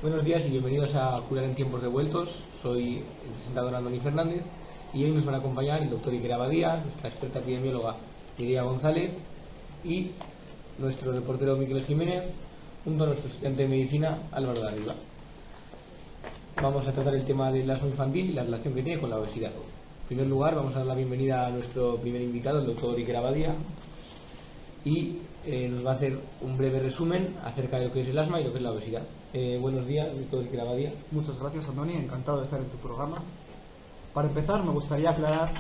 Buenos días y bienvenidos a Curar en tiempos revueltos. Soy el presentador Andoni Fernández y hoy nos van a acompañar el doctor Iker Abadía, nuestra experta epidemióloga Mireia González y nuestro reportero Miquel Jiménez, junto a nuestro estudiante de medicina Álvaro de Arriba. Vamos a tratar el tema del asma infantil y la relación que tiene con la obesidad. En primer lugar, vamos a dar la bienvenida a nuestro primer invitado, el doctor Iker Abadía, y nos va a hacer un breve resumen acerca de lo que es el asma y lo que es la obesidad. Buenos días, doctor Iker Abadía. Muchas gracias, Andoni, encantado de estar en tu programa. Para empezar, me gustaría aclarar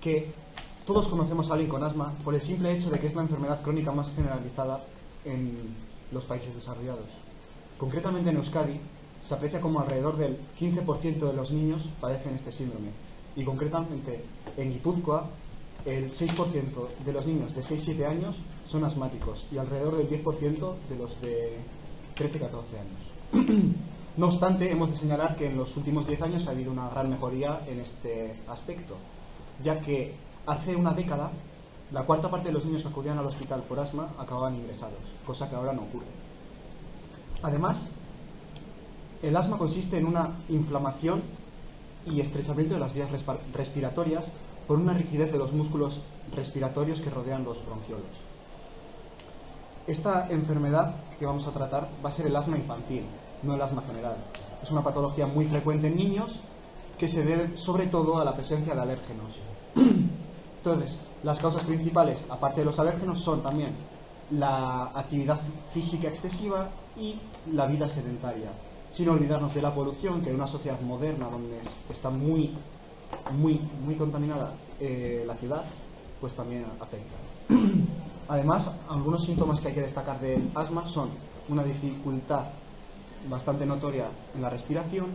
que todos conocemos a alguien con asma por el simple hecho de que es la enfermedad crónica más generalizada en los países desarrollados. Concretamente en Euskadi se aprecia como alrededor del 15% de los niños padecen este síndrome, y concretamente en Guipúzcoa el 6% de los niños de 6-7 años son asmáticos y alrededor del 10% de los de 13-14 años. No obstante, hemos de señalar que en los últimos 10 años ha habido una gran mejoría en este aspecto, ya que hace una década la cuarta parte de los niños que acudían al hospital por asma acababan ingresados, cosa que ahora no ocurre. Además, el asma consiste en una inflamación y estrechamiento de las vías respiratorias por una rigidez de los músculos respiratorios que rodean los bronquiolos. Esta enfermedad que vamos a tratar va a ser el asma infantil, no el asma general. Es una patología muy frecuente en niños que se debe sobre todo a la presencia de alérgenos. Entonces, las causas principales, aparte de los alérgenos, son también la actividad física excesiva y la vida sedentaria, sin olvidarnos de la polución, que en una sociedad moderna donde está muy contaminada la ciudad, pues también afecta. Además, algunos síntomas que hay que destacar del asma son una dificultad bastante notoria en la respiración,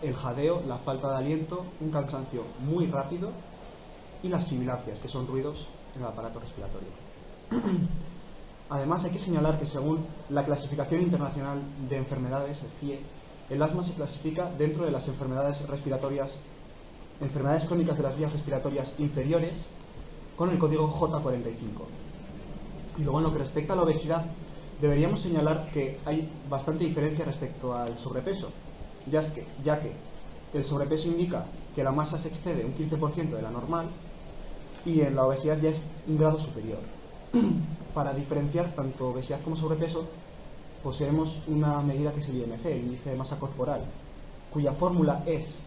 el jadeo, la falta de aliento, un cansancio muy rápido y las sibilancias, que son ruidos en el aparato respiratorio. Además, hay que señalar que según la Clasificación Internacional de Enfermedades, el CIE, el asma se clasifica dentro de las enfermedades crónicas de las vías respiratorias inferiores, con el código J45. Y luego, en lo que respecta a la obesidad, deberíamos señalar que hay bastante diferencia respecto al sobrepeso, ya que el sobrepeso indica que la masa se excede un 15% de la normal, y en la obesidad ya es un grado superior. Para diferenciar tanto obesidad como sobrepeso, poseemos una medida que es el IMC, el índice de masa corporal, cuya fórmula es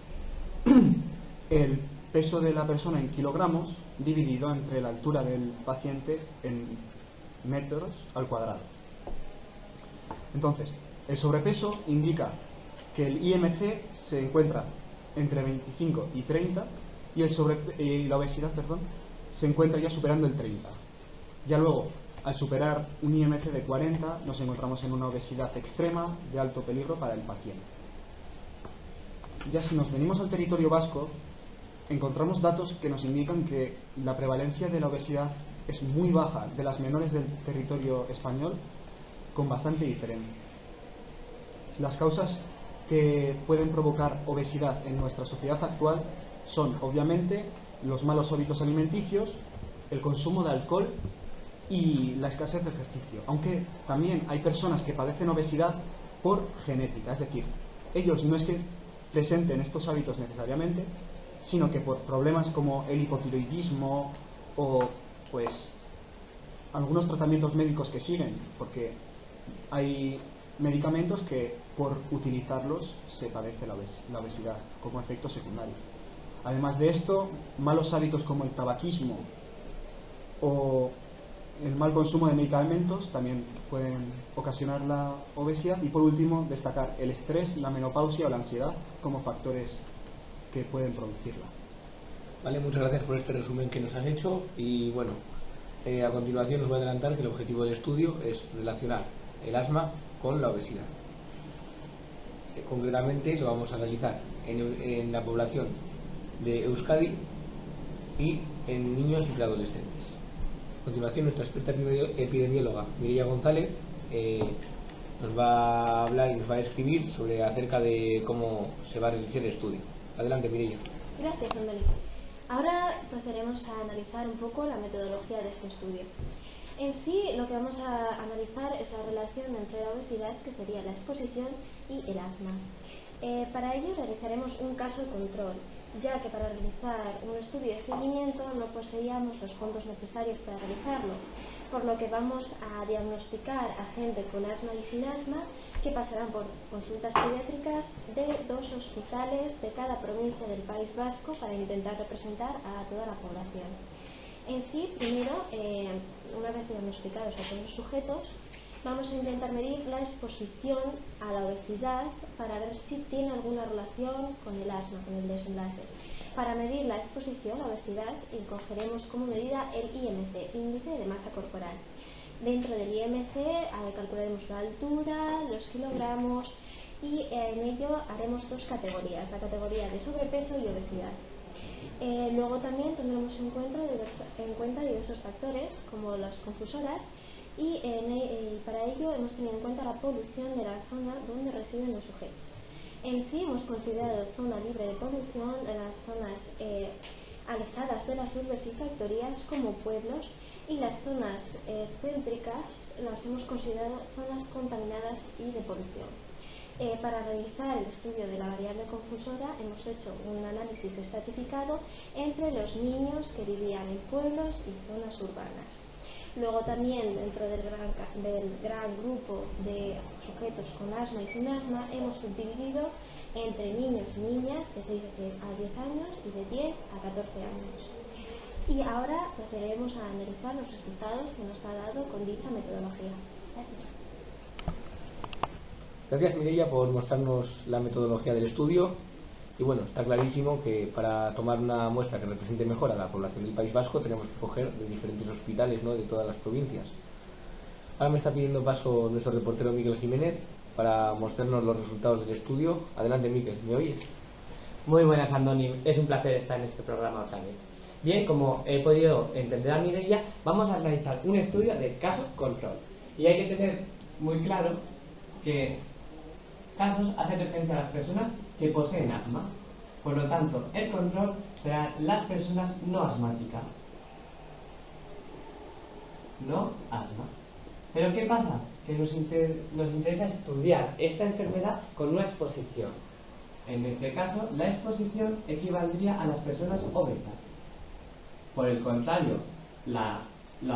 el peso de la persona en kilogramos dividido entre la altura del paciente en metros al cuadrado. Entonces, el sobrepeso indica que el IMC se encuentra entre 25 y 30 y la obesidad, se encuentra ya superando el 30. Ya luego, al superar un IMC de 40, nos encontramos en una obesidad extrema de alto peligro para el paciente. Ya si nos venimos al territorio vasco, encontramos datos que nos indican que la prevalencia de la obesidad es muy baja, de las menores del territorio español, con bastante diferencia. Las causas que pueden provocar obesidad en nuestra sociedad actual son, obviamente, los malos hábitos alimenticios, el consumo de alcohol y la escasez de ejercicio, aunque también hay personas que padecen obesidad por genética, es decir, ellos no es que presenten estos hábitos necesariamente, sino que por problemas como el hipotiroidismo o pues algunos tratamientos médicos que siguen, porque hay medicamentos que por utilizarlos se padece la obesidad como efecto secundario. Además de esto, malos hábitos como el tabaquismo o el mal consumo de medicamentos también pueden ocasionar la obesidad. Y por último, destacar el estrés, la menopausia o la ansiedad como factores que pueden producirla. Vale, muchas gracias por este resumen que nos has hecho y bueno, a continuación os voy a adelantar que el objetivo del estudio es relacionar el asma con la obesidad. Concretamente lo vamos a realizar en la población de Euskadi y en niños y preadolescentes. A continuación, nuestra experta epidemióloga Mireia González nos va a hablar y nos va a describir acerca de cómo se va a realizar el estudio. Adelante, Mireia. Gracias, Andoni. Ahora procederemos a analizar un poco la metodología de este estudio. En sí, lo que vamos a analizar es la relación entre la obesidad, que sería la exposición, y el asma. Para ello realizaremos un caso control, ya que para realizar un estudio de seguimiento no poseíamos los fondos necesarios para realizarlo, por lo que vamos a diagnosticar a gente con asma y sin asma que pasarán por consultas pediátricas de 2 hospitales de cada provincia del País Vasco para intentar representar a toda la población. En sí, primero, una vez diagnosticados a todos los sujetos, vamos a intentar medir la exposición a la obesidad para ver si tiene alguna relación con el asma, con el desenlace. Para medir la exposición a la obesidad, cogeremos como medida el IMC, índice de masa corporal. Dentro del IMC calcularemos la altura, los kilogramos y en ello haremos 2 categorías, la categoría de sobrepeso y obesidad. Luego también tendremos en cuenta diversos factores como las confusoras y para ello hemos tenido en cuenta la polución de la zona donde residen los sujetos. En sí hemos considerado zona libre de polución en las zonas alejadas de las urbes y factorías como pueblos, y las zonas céntricas las hemos considerado zonas contaminadas y de polución. Para realizar el estudio de la variable confusora hemos hecho un análisis estratificado entre los niños que vivían en pueblos y zonas urbanas. Luego también dentro del gran grupo de sujetos con asma y sin asma hemos subdividido entre niños y niñas de 6 a 10 años y de 10 a 14 años. Y ahora procederemos a analizar los resultados que nos ha dado con dicha metodología. Gracias. Gracias, Mireia, por mostrarnos la metodología del estudio. Y bueno, está clarísimo que para tomar una muestra que represente mejor a la población del País Vasco tenemos que coger de diferentes hospitales, ¿no?, de todas las provincias. Ahora me está pidiendo paso nuestro reportero Miguel Jiménez para mostrarnos los resultados del estudio. Adelante, Miguel, ¿me oyes? Muy buenas, Andoni. Es un placer estar en este programa también. Bien, como he podido entender a Mireia, vamos a realizar un estudio de caso control. Y hay que tener muy claro que casos hace referencia a las personas que poseen asma. Por lo tanto, el control será las personas no asmáticas. No asma. Pero ¿qué pasa? Que nos interesa estudiar esta enfermedad con una exposición. En este caso, la exposición equivaldría a las personas obesas. Por el contrario, las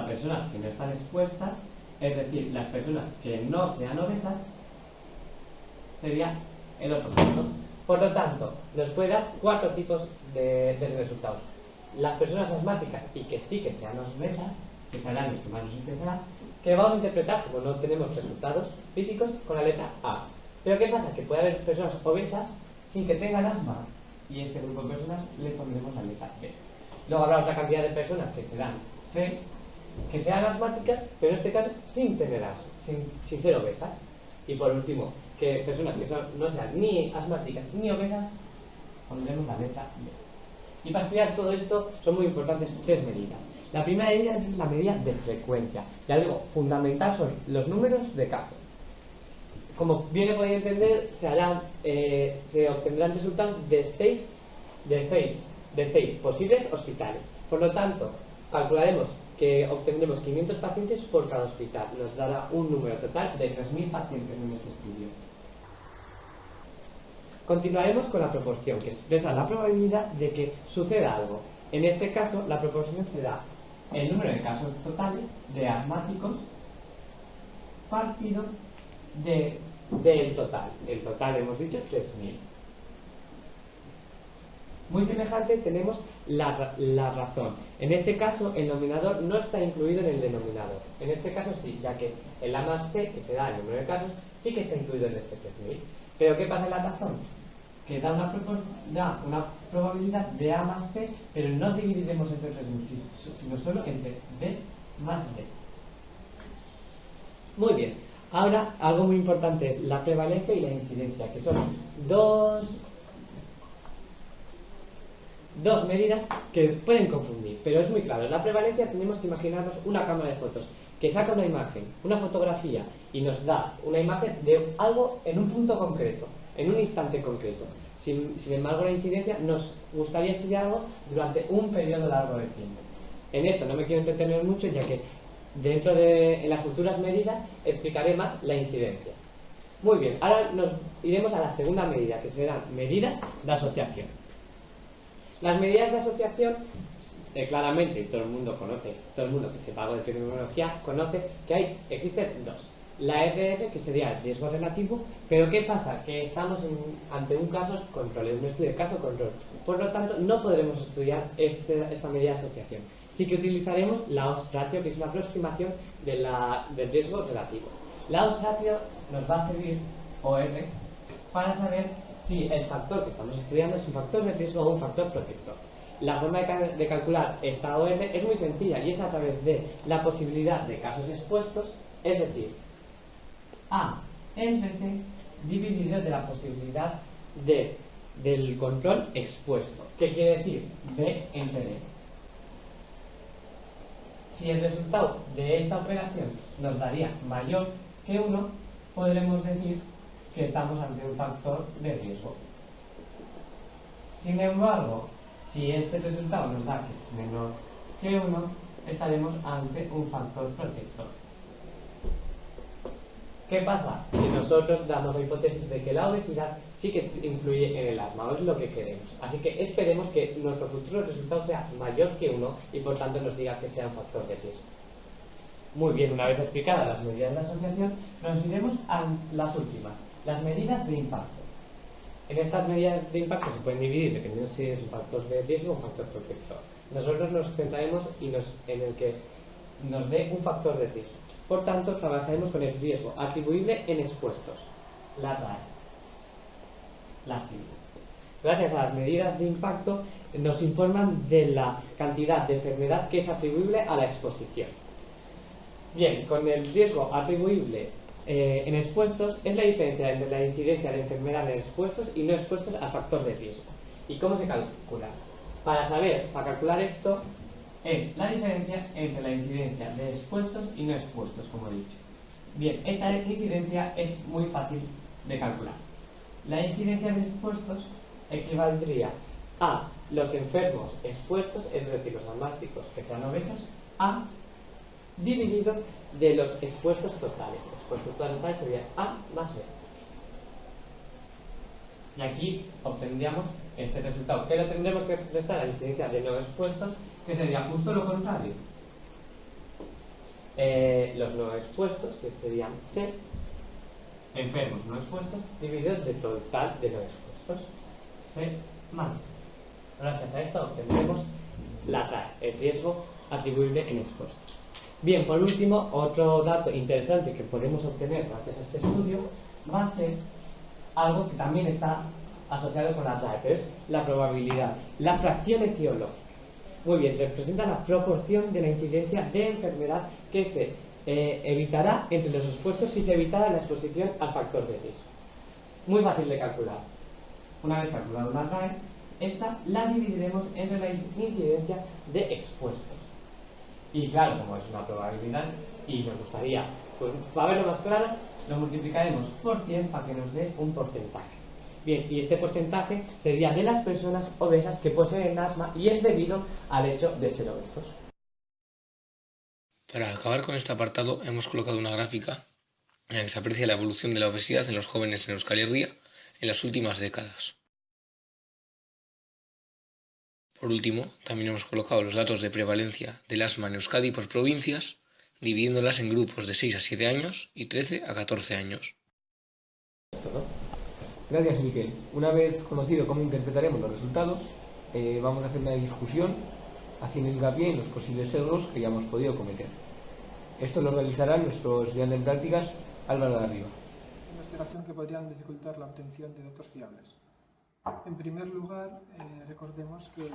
personas que no están expuestas, es decir, las personas que no sean obesas, sería el otro caso. Por lo tanto, nos puede dar 4 tipos de resultados. Las personas asmáticas y que sí que sean obesas, que serán los que más nos interesará, que vamos a interpretar, como no tenemos resultados físicos, con la letra A. Pero ¿qué pasa? Que puede haber personas obesas sin que tengan asma, y a este grupo de personas le pondremos la letra B. Luego habrá otra cantidad de personas que serán C, que sean asmáticas, pero en este caso sin tener asma, sin ser obesas. Y por último, que personas que no sean ni asmáticas ni obesas, pondremos la letra B. Y para estudiar todo esto son muy importantes 3 medidas. La primera de ellas es la medida de frecuencia. Ya digo, fundamental son los números de casos. Como bien he podido entender, se obtendrán resultados de 6 posibles hospitales. Por lo tanto, calcularemos que obtendremos 500 pacientes por cada hospital. Nos dará un número total de 3.000 pacientes en este estudio. Continuaremos con la proporción, que expresa la probabilidad de que suceda algo. En este caso, la proporción será el número de casos totales de asmáticos partido del total. El total hemos dicho 3.000. Muy semejante tenemos la razón. En este caso, el nominador no está incluido en el denominador. En este caso sí, ya que el A más C, que será el número de casos, sí que está incluido en este 3.000. Pero ¿qué pasa en la razón? Que da una probabilidad de A más C, pero no dividiremos entre 3.000, sino solo entre B más D. Muy bien. Ahora, algo muy importante es la prevalencia y la incidencia, que son dos medidas que pueden confundir, pero es muy claro. La prevalencia tenemos que imaginarnos una cámara de fotos que saca una imagen, una fotografía, y nos da una imagen de algo en un punto concreto, en un instante concreto. Sin embargo, la incidencia nos gustaría estudiar algo durante un periodo largo de tiempo. En esto no me quiero entretener mucho, ya que dentro en las futuras medidas explicaré más la incidencia. Muy bien, ahora nos iremos a la segunda medida, que serán medidas de asociación. Las medidas de asociación, claramente todo el mundo conoce, todo el mundo que sepa algo de epidemiología conoce que existen dos. La RR, que sería el riesgo relativo, pero ¿qué pasa? Que estamos ante un caso control, un estudio de caso control. Por lo tanto, no podremos estudiar esta medida de asociación. Sí que utilizaremos la odds ratio, que es una aproximación del riesgo relativo. La odds ratio nos va a servir, OR, para saber si el factor que estamos estudiando es un factor de riesgo o un factor protector. La forma de calcular esta OR es muy sencilla y es a través de la posibilidad de casos expuestos, es decir, A entre C dividido de la posibilidad del control expuesto. ¿Qué quiere decir? B entre D. Si el resultado de esta operación nos daría mayor que 1, podremos decir que estamos ante un factor de riesgo. Sin embargo, si este resultado nos da que es menor que 1, estaremos ante un factor protector. ¿Qué pasa? Que nosotros damos la hipótesis de que la obesidad sí que influye en el asma, o es lo que queremos. Así que esperemos que nuestro futuro resultado sea mayor que 1 y por tanto nos diga que sea un factor de riesgo. Muy bien, una vez explicadas las medidas de la asociación, nos iremos a las últimas, las medidas de impacto. En estas medidas de impacto se pueden dividir dependiendo si es un factor de riesgo o un factor protector. Nosotros nos centraremos en el que nos dé un factor de riesgo. Por tanto, trabajaremos con el riesgo atribuible en expuestos, la RAE, la sigla. Gracias a las medidas de impacto nos informan de la cantidad de enfermedad que es atribuible a la exposición. Bien, con el riesgo atribuible en expuestos es la diferencia entre la incidencia de enfermedad en expuestos y no expuestos al factor de riesgo. ¿Y cómo se calcula? Para calcular esto, es la diferencia entre la incidencia de expuestos y no expuestos, como he dicho. Bien, esta incidencia es muy fácil de calcular. La incidencia de expuestos equivaldría a los enfermos expuestos, es decir, los asmáticos que sean obesos, a dividido de los expuestos totales. Expuestos totales sería A más B. Y aquí obtendríamos este resultado, que lo tendremos que prestar a la incidencia de no expuestos, que sería justo lo contrario. Los no expuestos, que serían C, enfermos no expuestos, divididos del total de no expuestos, C más. Gracias a esto obtendremos la RAE, el riesgo atribuible en expuestos. Bien, por último, otro dato interesante que podemos obtener gracias a este estudio va a ser algo que también está asociado con la RAE, pero es la probabilidad, la fracción etiológica. Muy bien, representa la proporción de la incidencia de enfermedad que se evitará entre los expuestos si se evitara la exposición al factor de riesgo. Muy fácil de calcular. Una vez calculada una RAE, esta la dividiremos entre la incidencia de expuestos. Y claro, como es una probabilidad y nos gustaría, pues para verlo más claro, lo multiplicaremos por 100 para que nos dé un porcentaje. Bien, y este porcentaje sería de las personas obesas que poseen asma y es debido al hecho de ser obesos. Para acabar con este apartado hemos colocado una gráfica en la que se aprecia la evolución de la obesidad en los jóvenes en Euskal Herria en las últimas décadas. Por último, también hemos colocado los datos de prevalencia del asma en Euskadi por provincias, dividiéndolas en grupos de 6 a 7 años y 13 a 14 años. Gracias, Miquel. Una vez conocido cómo interpretaremos los resultados, vamos a hacer una discusión haciendo hincapié en los posibles errores que ya hemos podido cometer. Esto lo realizará nuestro estudiante en prácticas, Álvaro de Arriba. Investigación que podrían dificultar la obtención de datos fiables. En primer lugar, recordemos que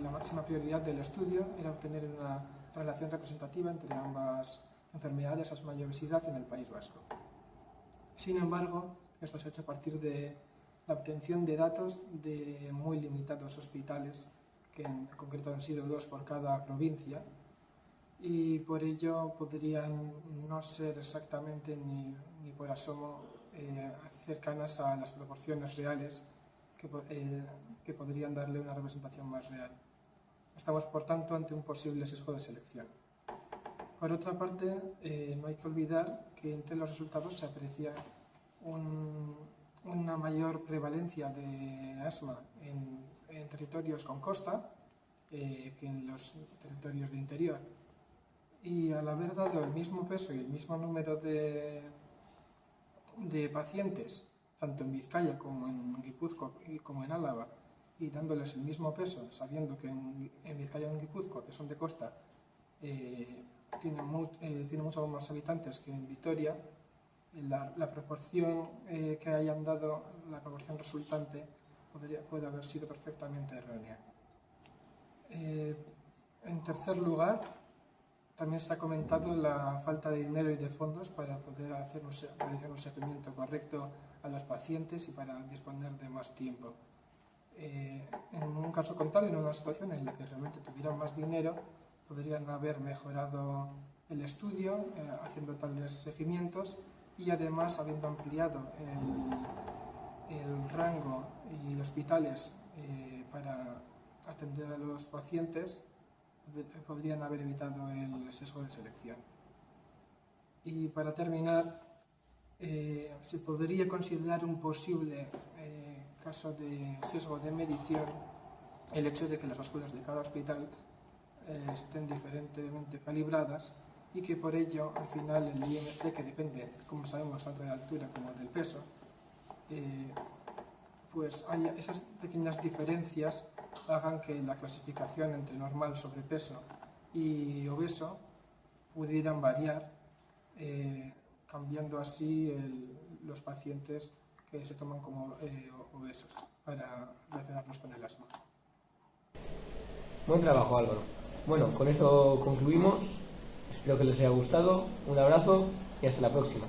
la máxima prioridad del estudio era obtener una relación representativa entre ambas enfermedades, asma y obesidad, en el País Vasco. Sin embargo, esto se ha hecho a partir de la obtención de datos de muy limitados hospitales, que en concreto han sido 2 por cada provincia, y por ello podrían no ser exactamente ni por asomo cercanas a las proporciones reales que podrían darle una representación más real. Estamos, por tanto, ante un posible sesgo de selección. Por otra parte, no hay que olvidar que entre los resultados se aprecia una mayor prevalencia de asma en territorios con costa que en los territorios de interior. Y al haber dado el mismo peso y el mismo número de pacientes, tanto en Vizcaya como en Guipúzcoa y como en Álava, y dándoles el mismo peso, sabiendo que en Vizcaya y en Guipúzcoa, que son de costa, tiene muchos más habitantes que en Vitoria, la proporción que hayan dado, la proporción resultante, puede haber sido perfectamente errónea. En tercer lugar, también se ha comentado la falta de dinero y de fondos para poder realizar un seguimiento correcto a los pacientes y para disponer de más tiempo. En un caso contrario, en una situación en la que realmente tuvieran más dinero, podrían haber mejorado el estudio haciendo tales seguimientos y además habiendo ampliado el rango y hospitales para atender a los pacientes, podrían haber evitado el sesgo de selección. Y para terminar, se podría considerar un posible caso de sesgo de medición el hecho de que las básculas de cada hospital estén diferentemente calibradas y que por ello al final el IMC, que depende, como sabemos, tanto de la altura como del peso, pues haya esas pequeñas diferencias hagan que la clasificación entre normal, sobrepeso y obeso pudieran variar, cambiando así los pacientes que se toman como obesos para relacionarlos con el asma. Buen trabajo, Álvaro. Bueno, con esto concluimos. Espero que les haya gustado. Un abrazo y hasta la próxima.